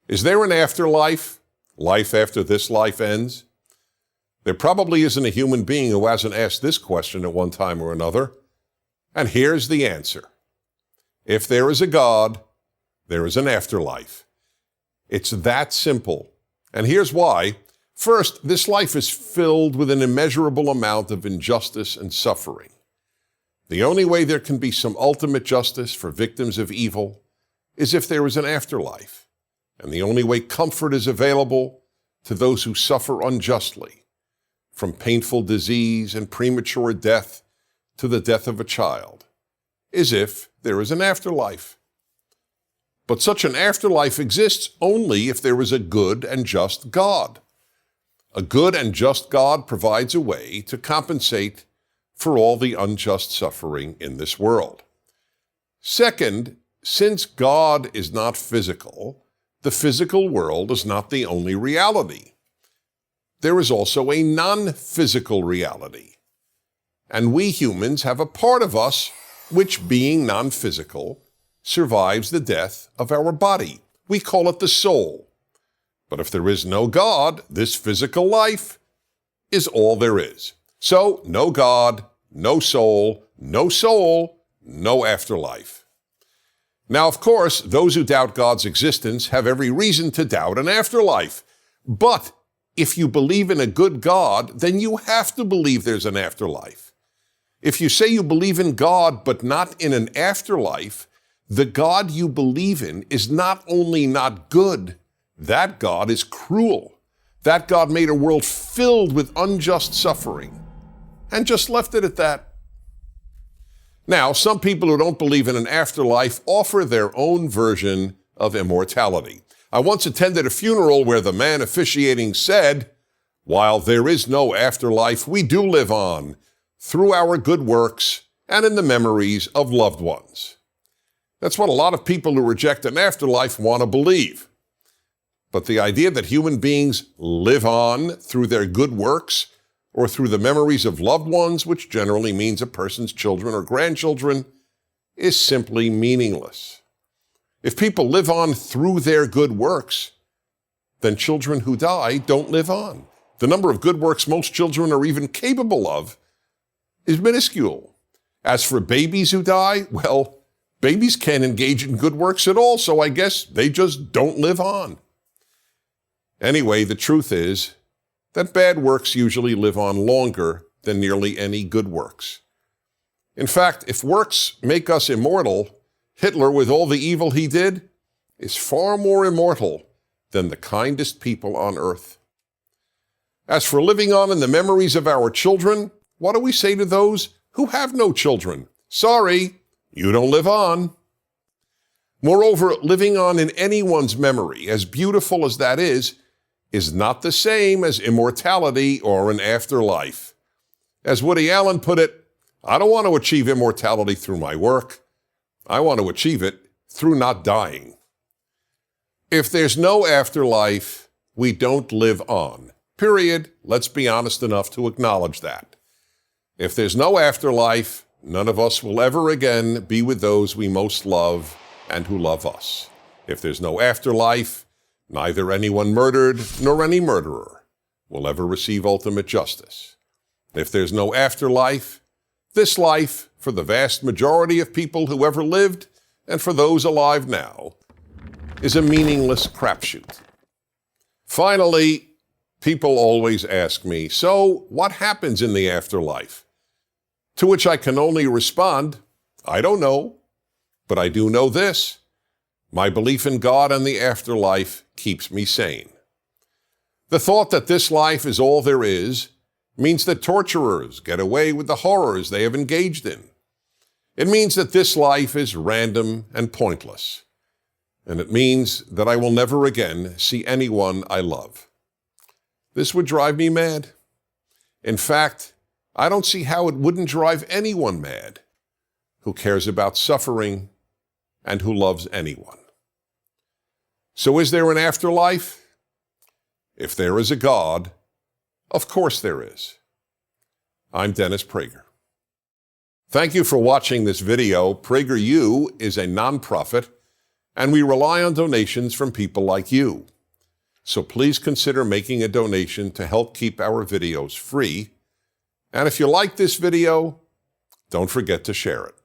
Is there an afterlife? Life after this life ends? There probably isn't a human being who hasn't asked this question at one time or another. And here's the answer. If there is a God, there is an afterlife. It's that simple. And here's why. First, this life is filled with an immeasurable amount of injustice and suffering. The only way there can be some ultimate justice for victims of evil is if there is an afterlife. And the only way comfort is available to those who suffer unjustly, from painful disease and premature death to the death of a child, is if there is an afterlife. But such an afterlife exists only if there is a good and just God. A good and just God provides a way to compensate for all the unjust suffering in this world. Second, since God is not physical, the physical world is not the only reality. There is also a non-physical reality. And we humans have a part of us which, being non-physical, survives the death of our body. We call it the soul. But if there is no God, this physical life is all there is. So, no God, no soul, no afterlife. Now, of course, those who doubt God's existence have every reason to doubt an afterlife. But if you believe in a good God, then you have to believe there's an afterlife. If you say you believe in God but not in an afterlife, the God you believe in is not only not good, that God is cruel. That God made a world filled with unjust suffering and just left it at that. Now, some people who don't believe in an afterlife offer their own version of immortality. I once attended a funeral where the man officiating said, "While there is no afterlife, we do live on through our good works and in the memories of loved ones." That's what a lot of people who reject an afterlife want to believe. But the idea that human beings live on through their good works or through the memories of loved ones, which generally means a person's children or grandchildren, is simply meaningless. If people live on through their good works, then children who die don't live on. The number of good works most children are even capable of is minuscule. As for babies who die, well, babies can't engage in good works at all, so I guess they just don't live on. Anyway, the truth is that bad works usually live on longer than nearly any good works. In fact, if works make us immortal, Hitler, with all the evil he did, is far more immortal than the kindest people on earth. As for living on in the memories of our children, what do we say to those who have no children? Sorry, you don't live on. Moreover, living on in anyone's memory, as beautiful as that is not the same as immortality or an afterlife. As Woody Allen put it, I don't want to achieve immortality through my work. I want to achieve it through not dying. If there's no afterlife, we don't live on. Period. Let's be honest enough to acknowledge that. If there's no afterlife, none of us will ever again be with those we most love and who love us. If there's no afterlife, neither anyone murdered nor any murderer will ever receive ultimate justice. If there's no afterlife, this life, for the vast majority of people who ever lived and for those alive now, is a meaningless crapshoot. Finally, people always ask me, so what happens in the afterlife? To which I can only respond, I don't know, but I do know this. My belief in God and the afterlife keeps me sane. The thought that this life is all there is means that torturers get away with the horrors they have engaged in. It means that this life is random and pointless. And it means that I will never again see anyone I love. This would drive me mad. In fact, I don't see how it wouldn't drive anyone mad who cares about suffering and who loves anyone. So is there an afterlife? If there is a God, of course there is. I'm Dennis Prager. Thank you for watching this video. PragerU is a nonprofit and we rely on donations from people like you. So please consider making a donation to help keep our videos free. And if you like this video, don't forget to share it.